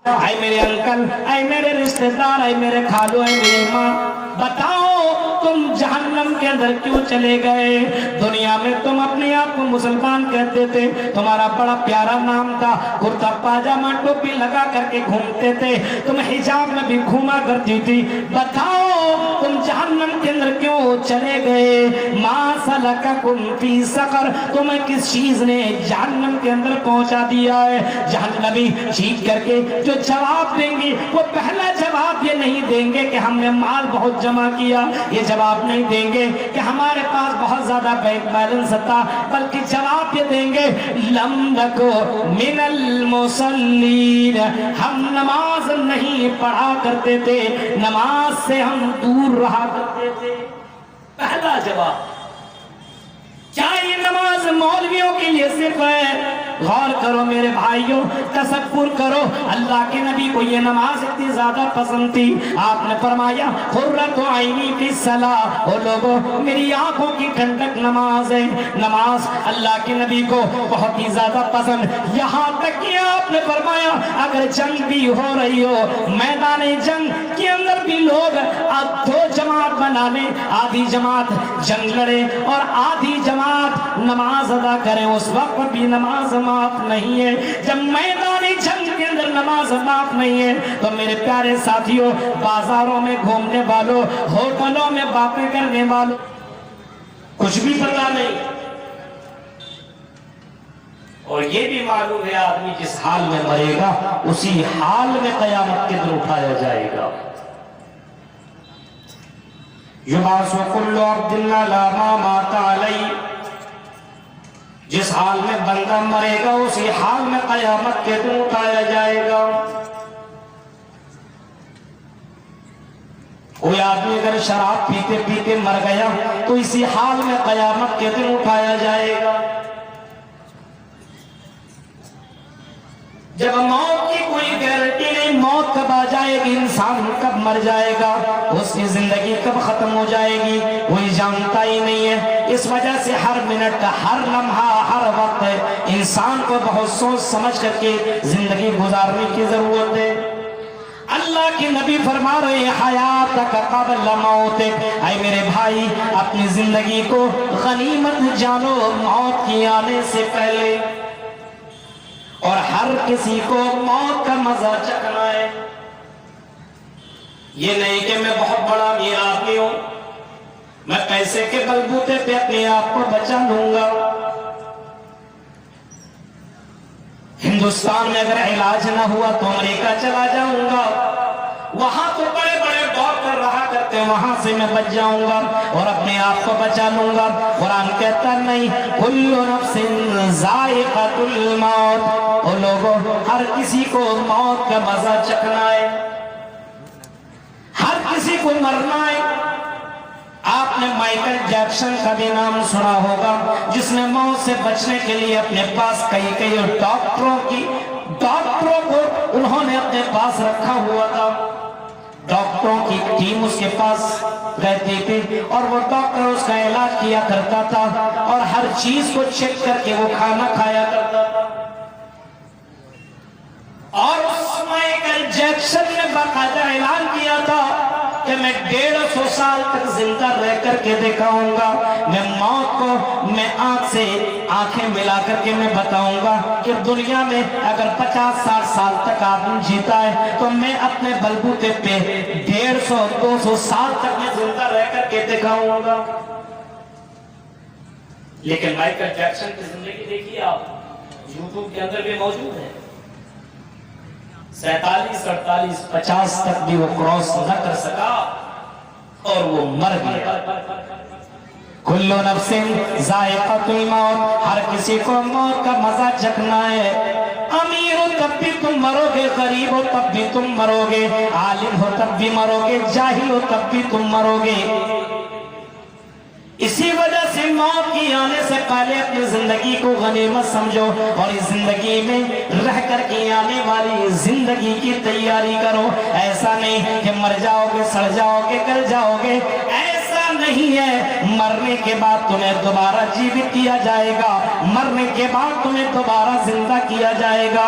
اے میرے انکل، اے میرے رشتہ دار، اے میرے خالو، اے میری ماں، بتاؤ تم جہنم کے اندر کیوں چلے گئے؟ دنیا میں تم اپنے آپ کو مسلمان کہتے تھے، تمہارا بڑا پیارا نام تھا، کرتا پاجامہ ٹوپی لگا کر کے گھومتے تھے، تم حجاب میں بھی گھوما کرتی تھی، بتاؤ تم جہنم کے اندر کیوں چلے گئے؟ ما سلککم فی سقر، تمہیں کس چیز نے جہنم کے اندر پہنچا دیا ہے؟ جہنمی چیخ کر کے جو جواب دیں گے وہ پہلا جواب یہ نہیں دیں گے کہ ہم نے مال بہت جمع کیا، یہ جواب نہیں دیں گے کہ ہمارے پاس بہت زیادہ بینک بیلنس تھا، بلکہ جواب یہ دیں گے لم نکو من المصلین، ہم نماز نہیں پڑھا کرتے تھے، نماز سے ہم دور رہا کرتے تھے۔ پہلا جواب۔ کیا یہ نماز مولویوں کے لیے صرف ہے؟ غور کرو میرے بھائیوں، تصور کرو، اللہ کے نبی کو یہ نماز اتنی زیادہ پسند تھی، آپ نے فرمایا قرۃ عینی فی الصلاۃ، او لوگوں میری آنکھوں کی ٹھنڈک نماز ہے۔ نماز اللہ کے نبی کو بہت ہی زیادہ پسند، یہاں تک کہ آپ نے فرمایا اگر جنگ بھی ہو رہی ہو، میدان جنگ کے اندر بھی لوگ دو جماعت بنا لیں، آدھی جماعت جنگ لڑے اور آدھی جماعت نماز ادا کریں، اس وقت بھی نماز معاف نہیں ہے۔ جب میدان جنگ کے اندر نماز معاف نہیں ہے تو میرے پیارے ساتھیوں، بازاروں میں گھومنے والوں، ہوٹلوں میں باتیں کرنے والوں، کچھ بھی پتا نہیں، اور یہ بھی معلوم ہے آدمی جس حال میں مرے گا اسی حال میں قیامت کے دن اٹھایا جائے گا۔ یبعث کل عبد علی ما مات علیہ، جس حال میں بندہ مرے گا اسی حال میں قیامت کے دن اٹھایا جائے گا۔ کوئی آدمی اگر شراب پیتے پیتے مر گیا تو اسی حال میں قیامت کے دن اٹھایا جائے گا۔ جب موت کی کوئی گارنٹی نہیں، موت کب آ جائے گی، انسان کب مر جائے گا، اس کی زندگی کب ختم ہو جائے گی، کوئی جانتا ہی نہیں ہے۔ اس وجہ سے ہر منٹ، ہر لمحہ، ہر وقت انسان کو بہت سوچ سمجھ کر کے زندگی گزارنے کی ضرورت ہے۔ اللہ کے نبی فرما رہے ہیں حیاتک قبل موتک، اے میرے بھائی اپنی زندگی کو غنیمت جانو موت کی آنے سے پہلے، اور ہر کسی کو موت کا مزہ چکھنا ہے۔ یہ نہیں کہ میں بہت بڑا امیر آدمی ہوں، میں پیسے کے بلبوتے پہ اپنے آپ کو بچا لوں گا۔ ہندوستان میں اگر علاج نہ ہوا تو امریکہ چلا جاؤں گا، وہاں تو بڑے بڑے ڈاکٹر رہا کرتے ہیں، وہاں سے میں بچ جاؤں گا اور اپنے آپ کو بچا لوں گا۔ قرآن کہتا نہیں کل نفس ذائقۃ الموت، اور لوگوں ہر کسی کو موت کا مزہ چکھنا ہے، ہر کسی کو مرنا ہے۔ آپ نے مائیکل جیکسن کا بھی نام سنا ہوگا، جس نے موت سے بچنے کے لیے اپنے پاس کئی ڈاکٹروں کو انہوں نے اپنے پاس رکھا ہوا تھا، ڈاکٹروں کی ٹیم اس کے پاس رہتی تھی اور وہ ڈاکٹر اس کا علاج کیا کرتا تھا اور ہر چیز کو چیک کر کے وہ کھانا کھایا کرتا تھا۔ اور اس مائیکل جیکسن نے باقاعدہ اعلان کیا تھا کہ میں 150 سال تک زندہ رہ کر کے دکھاؤں گا، میں موت کو میں آنکھ سے آنکھیں ملا کر کے میں بتاؤں گا کہ دنیا میں اگر 50-60 سال تک آدمی جیتا ہے تو میں اپنے بلبوتے پہ 150-200 سال تک میں زندہ رہ کر کے دکھاؤں گا۔ لیکن مائیکل جیکسن کی زندگی دیکھیے آپ، یوٹیوب کے اندر بھی موجود ہے، 47, 48, 50 تک بھی وہ کراس نہ کر سکا اور وہ مر گیا۔ کل نفس ذائقۃ الموت، ہر کسی کو موت کا مزہ چکھنا ہے۔ امیر ہو تب بھی تم مرو گے، غریب ہو تب بھی تم مرو گے، عالم ہو تب بھی مرو گے، جاہل ہو تب بھی تم مرو گے۔ اسی وجہ سے موت کی آنے سے پہلے اپنی زندگی کو غنیمت سمجھو اور اس زندگی میں رہ کر کے آنے والی زندگی کی تیاری کرو۔ ایسا نہیں کہ مر جاؤ گے، سڑ جاؤ گے، گل جاؤ گے، ایسا نہیں ہے۔ مرنے کے بعد تمہیں دوبارہ جیوت کیا جائے گا، مرنے کے بعد تمہیں دوبارہ زندہ کیا جائے گا،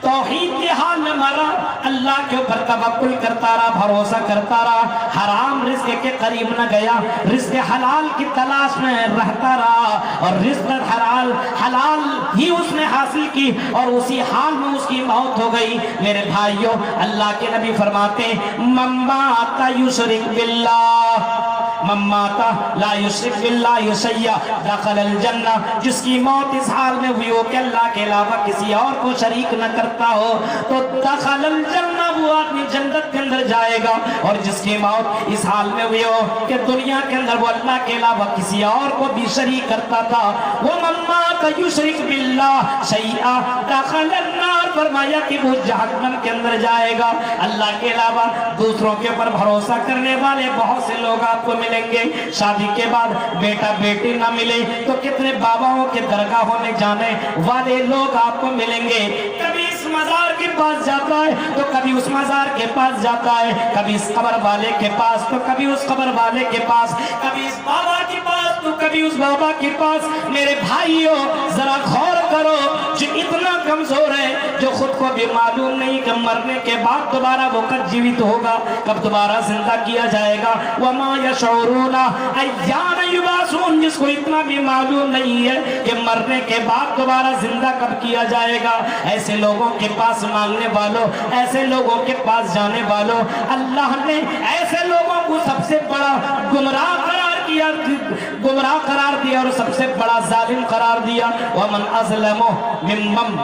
توحید کے حال میں مرا، اللہ کے اوپر توکل کرتا رہا، بھروسہ کرتا رہا، حرام رزق کے قریب نہ گیا، رزق حلال کی تلاش میں رہتا رہا، اور رزق حلال ہی اس نے حاصل کی، اور اسی حال میں اس کی موت ہو گئی۔ میرے بھائیوں، اللہ کے نبی فرماتے ہیں من مات یشرک باللہ، من مات لا یشرک باللہ شیئا دخل الجنہ، جس کی موت اس حال میں ہوئی ہو کہ اللہ کے علاوہ کسی اور کو شریک نہ کرتا ہو تو دخل الجنہ، وہ آدمی جنت کے اندر جائے گا۔ اور جس کی موت اس حال میں ہوئی ہو کہ دنیا کے اندر وہ اللہ کے علاوہ کسی اور کو بھی شریک کرتا تھا، وہ من مات یشرک باللہ شیئا دخل النار، فرمایا کہ وہ جہنم کے اندر جائے گا۔ اللہ کے علاوہ دوسروں کے اوپر بھروسہ کرنے والے بہت سے لوگ آپ کو ملیں گے، شادی کے بعد بیٹا بیٹی نہ ملے تو کتنے باباؤں کے درگاہوں میں جانے والے لوگ آپ کو ملیں گے، کبھی اس مزار کے پاس جاتا ہے تو کبھی اس مزار کے پاس جاتا ہے، کبھی اس قبر والے کے پاس تو کبھی اس قبر والے کے پاس، کبھی اس بابا کے پاس تو کبھی اس بابا کے پاس۔ میرے بھائیوں، ذرا غور کرو، جو اتنا کمزور ہے، جو خود کو بھی معلوم نہیں کہ مرنے کے بعد دوبارہ وہ کب جیوت ہوگا، کب دوبارہ زندہ کیا جائے گا، وما یشعرون ایان یبعثون، جس کو اتنا بھی معلوم نہیں ہے کہ مرنے کے بعد دوبارہ زندہ کب کیا جائے گا، ایسے لوگوں کے پاس مانگنے والوں، ایسے لوگوں کے پاس جانے والوں، اللہ نے ایسے لوگوں کو سب سے بڑا گمراہ قرار دیا اور سب سے بڑا ظالم قرار دیا۔ ومن اظلم ممن،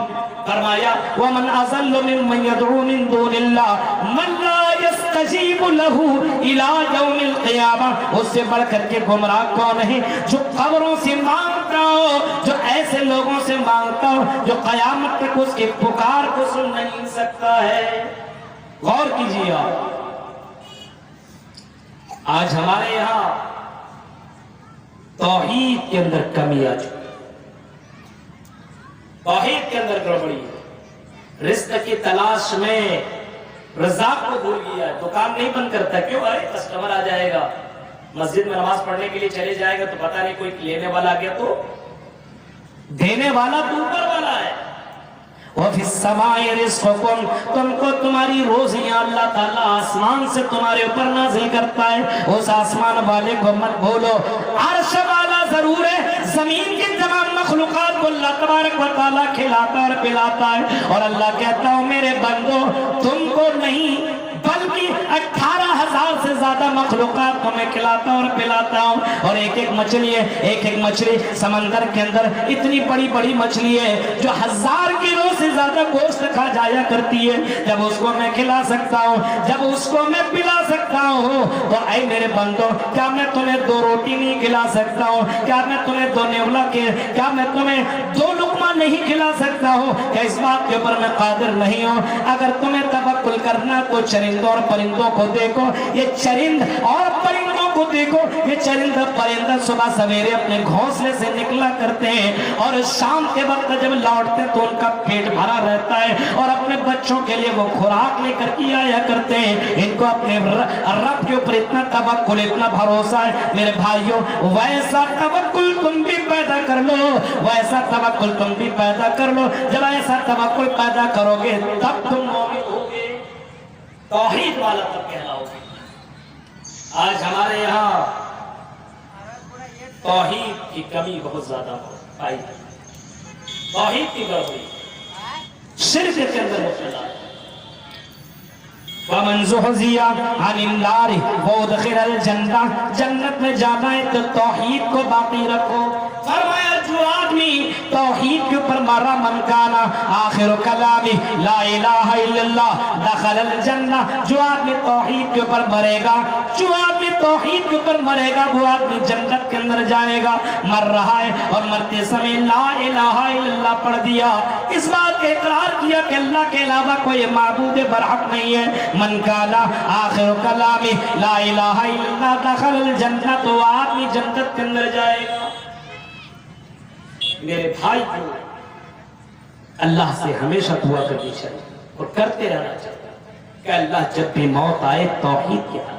فرمایا ومن اضل ممن يدعو من دون اللہ من لا يستجیب له الى یوم القیامہ، اس سے بڑھ کر کے گمراہ کون ہے؟ جو قبروں سے مانگتا ہو، جو ایسے لوگوں سے مانگتا ہو جو قیامت تک اس کی پکار کو سن نہیں سکتا ہے۔ غور کیجیے، آج ہمارے یہاں توحید کے اندر کمی آ چکی، توحید کے اندر گڑبڑی ہے، رزق کی تلاش میں رزاق کو بھول گیا ہے، دکان نہیں بند کرتا، کیوں؟ ارے کسٹمر آ جائے گا، مسجد میں نماز پڑھنے کے لیے چلے جائے گا تو پتہ نہیں کوئی لینے والا آ گیا تو دینے والا تو اوپر والا ہے۔ وَفِي السَّمَاءِ رِزْقُكُمْ، تم کو تمہاری روزیاں اللہ تعالیٰ آسمان سے تمہارے اوپر نازل کرتا ہے، اس آسمان والے کو مت بھولو۔ عرش والا ضرور ہے، زمین کی تمام مخلوقات کو اللہ تبارک و تعالیٰ کھلاتا اور پلاتا ہے، اور اللہ کہتا ہوں میرے بندو تم کو نہیں بلکہ 18,000 سے زیادہ مخلوقات کو میں کھلاتا اور پلاتا ہوں، اور ایک ایک مچھلی ہے، ایک ایک مچھلی سمندر کے اندر اتنی بڑی بڑی مچھلی ہے جو 1000 کلو سے زیادہ گوشت کھا جایا کرتی ہے، جب اس کو میں کھلا سکتا ہوں، جب اس کو میں پلا سکتا ہوں، تو اے میرے بندو کیا میں تمہیں 2 روٹی نہیں کھلا سکتا ہوں؟ کیا میں تمہیں 2 نیولا کے، کیا میں تمہیں 2 لقمہ نہیں کھلا سکتا ہوں؟ کیا اس بات کے اوپر میں قادر نہیں ہوں؟ اگر تمہیں توکل کرنا تو چرندوں اور پرندوں کو دیکھو، یہ چرند اور پرندوں کو دیکھو، یہ چرند اور پرندہ صبح سویرے اپنے گھونسلے سے نکلا کرتے ہیں اور شام کے وقت جب لوٹتے تو ان کا پیٹ بھرا رہتا ہے، اور اپنے بچوں کے لیے وہ خوراک لے کر کے آیا کرتے ہیں۔ ان کو اپنے رب کے اوپر اتنا توکل، اتنا بھروسہ ہے۔ میرے بھائیوں، ویسا توکل تم بھی پیدا کر لو، ویسا توکل تم بھی پیدا کر لو۔ جب ایسا توکل پیدا کرو گے تب تم مومن ہوگے، توحید والا تب کہلاؤ گے۔ آج ہمارے یہاں توحید کی کمی بہت زیادہ پائی ہے، توحید کی گڑبڑی، شرک کے اندر مبتلا ہے۔ وَمَنْ زُحْزِحَ عَنِ النَّارِ وَأُدْخِلَ الْجَنَّةَ، جنت میں جانا ہے تو توحید کو باقی رکھو۔ فرمایا جو آدمی توحید کے اوپر مرا، من کانا آخر کلامی لا الہ الا اللہ دخل الجنہ، جو آدمی توحید کے اوپر مرے گا، جو آدمی توحید کے اوپر مرے گا وہ آدمی جنت کے اندر جائے گا۔ مر رہا ہے اور مرتے سمے لا الہ الا اللہ پڑھ دیا، اس بات کا اقرار کیا کہ اللہ کے علاوہ کوئی معبود برحق نہیں ہے، من کانا آخر کلامی لا الہ الا اللہ دخل الجنہ، تو آدمی جنت کے اندر جائے گا۔ میرے بھائی کو اللہ سے ہمیشہ دعا کرنی چاہیے اور کرتے رہنا چاہیے کہ اللہ جب بھی موت آئے توحید کے حال،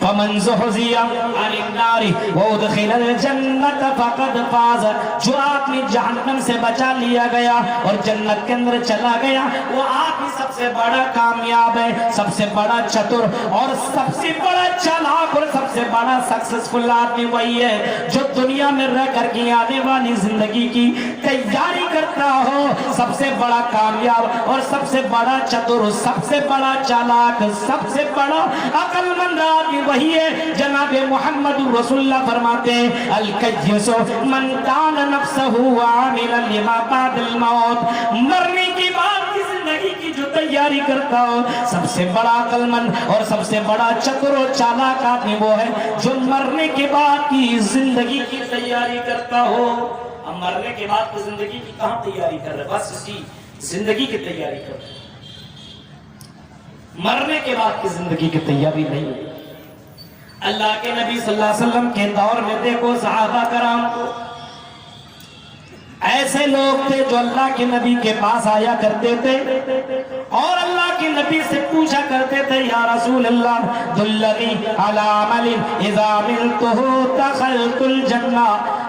فمن زحزح عن النار وادخل الجنت فقد فاز، جو آدمی جہنم سے بچا لیا گیا اور جنت کے اندر چلا گیا وہ آدمی سب سے بڑا کامیاب ہے، سب سے بڑا چتر اور سب سے بڑا چالاک اور سب سے بڑا سکسسفل آدمی وہی ہے جو دنیا میں رہ کر کے آنے والی زندگی کی تیاری کرتا ہو۔ سب سے بڑا کامیاب اور سب سے بڑا چتر، سب سے بڑا چالاک، سب سے بڑا عقل مند آدمی وہی ہے۔ جناب محمد رسول اللہ فرماتے ہیں الکیس من کان نفسہ عاملا لما بعد الموت، مرنے کے بعد کی زندگی کی جو تیاری کرتا ہو، سب سے بڑا عقل مند اور سب سے بڑا چتر و چالاک آدمی وہ ہے جو مرنے کے بعد کی زندگی کی تیاری کرتا ہو۔ اب مرنے کے بعد کی زندگی کی کہاں تیاری کر رہے؟ بس اسی زندگی کی تیاری کر رہے، مرنے کے بعد کی زندگی کی تیاری نہیں۔ اللہ کے نبی صلی اللہ علیہ وسلم کے دور میں دیکھو صحابہ کرام کو، ایسے لوگ تھے جو اللہ کے نبی کے پاس آیا کرتے تھے اور اللہ کے نبی سے پوچھا کرتے تھے یا رسول اللہ دلنی علی عمل اذا عملتہ دخلت الجنہ،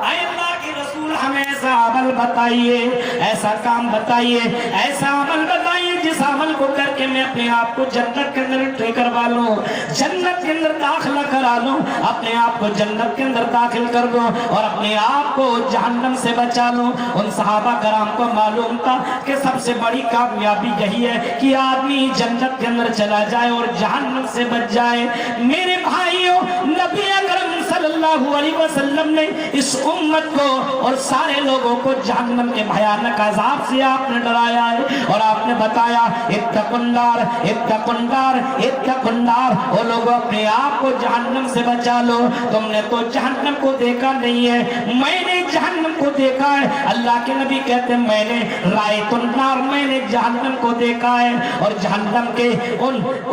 اے اللہ کے رسول ہمیں ایسا عمل بتائیے، ایسا کام بتائیے، ایسا عمل بتائیے جس عمل کو کر کے میں اپنے آپ کو جنت کے اندر انٹری کروا لوں، جنت کے اندر داخلہ کرا لوں، اپنے آپ کو جنت کے اندر داخل کر دوں اور اپنے آپ کو جہنم سے بچا لوں۔ ان صحابہ کرام کو معلوم تھا کہ سب سے بڑی کامیابی یہی ہے کہ آدمی جنت کے اندر چلا جائے اور جہنم سے بچ جائے۔ میرے بھائیوں، نبی اکرم صلی اللہ علیہ وسلم نے اس امت کو اور سارے لوگوں کو جہنم کے بھیانک عذاب سے آپ نے ڈرایا ہے اور آپ نے بتایا اتقوا النار اتقوا النار اتقوا النار، وہ لوگوں اپنے آپ کو جہنم سے بچا لو۔ تم نے تو جہنم کو دیکھا نہیں ہے، میں نے جہنم کو دیکھا ہے۔ اللہ کے نبی کہتے ہیں میں نے رأیت النار، میں نے جہنم کو دیکھا ہے اور جہنم کے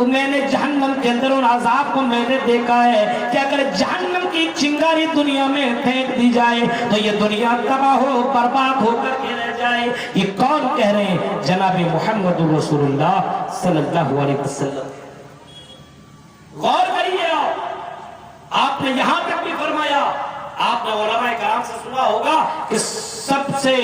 میں نے جہنم کے اندر ان عذاب کو میں نے دیکھا ہے کہ اگر جہنم کی چنگاری دنیا میں پھینک دی جائے تو یہ دنیا تباہ ہو برباد ہو کر کے رہ جائے۔ یہ کون کہہ رہے ہیں؟ جناب محمد رسول اللہ صلی اللہ علیہ وسلم۔ غور کریے، آپ نے یہاں تک بھی فرمایا، آپ نے علماء کرام سے سنا ہوگا کہ سب سے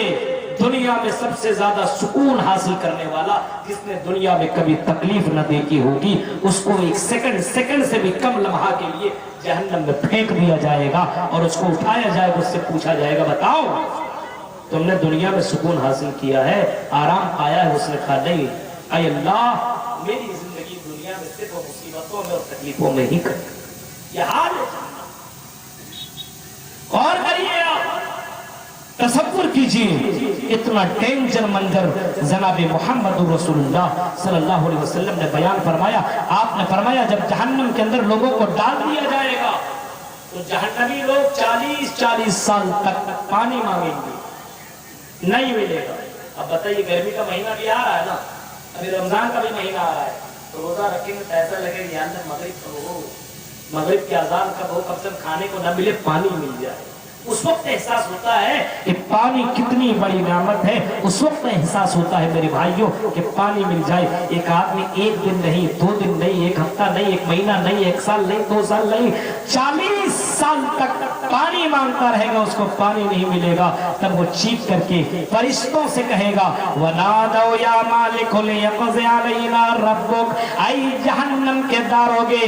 دنیا میں سب سے زیادہ سکون حاصل کرنے والا جس نے دنیا میں کبھی تکلیف نہ دیکھی ہوگی اس کو ایک سیکنڈ سے بھی کم لمحہ کے لیے جہنم میں پھینک دیا جائے گا اور اس کو اٹھایا جائے گا، اس سے پوچھا جائے گا بتاؤ تم نے دنیا میں سکون حاصل کیا ہے، آرام پایا ہے؟ اس نے کہا نہیں، اے اللہ میری زندگی دنیا میں صرف مصیبتوں میں اور تکلیفوں میں ہی کٹی۔ یہ حال ہے۔ اور کریے، آپ تصور کیجیے اتنا ڈینجر منظر جناب محمد رسول اللہ صلی اللہ علیہ وسلم نے بیان فرمایا۔ آپ نے فرمایا جب جہنم کے اندر لوگوں کو ڈال دیا جائے گا تو جہنمی لوگ 40 سال تک پانی مانگیں گے، نہیں ملے گا۔ اب بتائیے گرمی کا مہینہ بھی آ رہا ہے نا، ابھی رمضان کا بھی مہینہ آ رہا ہے، تو روزہ رکھیں گے تو ایسا لگے کہ یہاں مغرب کب ہو، مغرب کی اذان کب ہو، کب تک کھانے کو نہ ملے پانی مل جائے۔ اس وقت احساس ہوتا ہے کہ پانی کتنی بڑی نعمت ہے، اس وقت احساس ہوتا ہے میرے بھائیوں کہ پانی مل جائے۔ ایک آدمی ایک دن نہیں، 2 دن نہیں، ایک ہفتہ نہیں، ایک مہینہ نہیں، 1 سال نہیں، 2 سال نہیں، 40 سال تک پانی مانگتا رہے گا، اس کو پانی نہیں ملے گا۔ تب وہ چیخ کر کے فرشتوں سے کہے گا وَنَادَوْا يَا مَالِكُ لِيَقْضِ عَلَيْنَا رَبُّكَ، اے جہنم کے داروگے،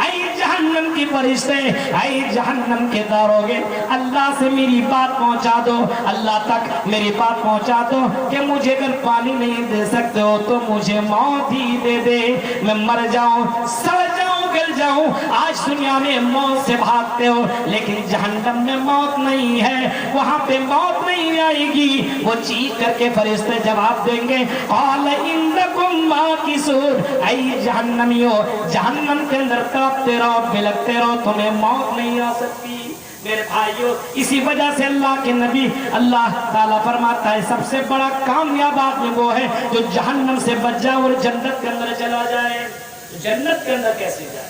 اے جہنم کی فرشتے، اے جہنم کے داروگے، اللہ سے میری بات پہنچا دو، اللہ تک میری بات پہنچا دو کہ مجھے اگر پانی نہیں دے سکتے ہو تو مجھے موت ہی دے دے، میں مر جاؤں، سڑ جاؤں، گل جاؤں۔ آج دنیا میں موت سے بھاگتے ہو لیکن جہنم میں موت نہیں ہے، وہاں پہ موت نہیں آئے گی۔ وہ چیخ کر کے فرشتے جواب دیں گے قال انکم ماکثون، اے جہنمیو جہنم کے اندر تڑپتے رہو، بلکتے رہو، تمہیں موت نہیں آ سکتی۔ میرے بھائیوں، اسی وجہ سے اللہ کے نبی اللہ تعالیٰ فرماتا ہے سب سے بڑا کامیاب آدمی وہ ہے جو جہنم سے بچ جائے اور جنت کے اندر چلا جائے۔ جنت کے اندر کیسے جائے؟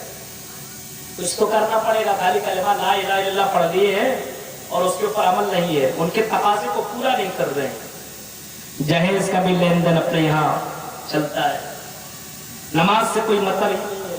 کچھ تو کرنا پڑے گا، خالی کلمہ لا الہ الا اللہ پڑھ لیے ہیں اور اس کے اوپر عمل نہیں ہے، ان کے تقاضے کو پورا نہیں کر رہے ہیں۔ جہیز کا بھی لین دین اپنے یہاں چلتا ہے، نماز سے کوئی مطلب نہیں ہے،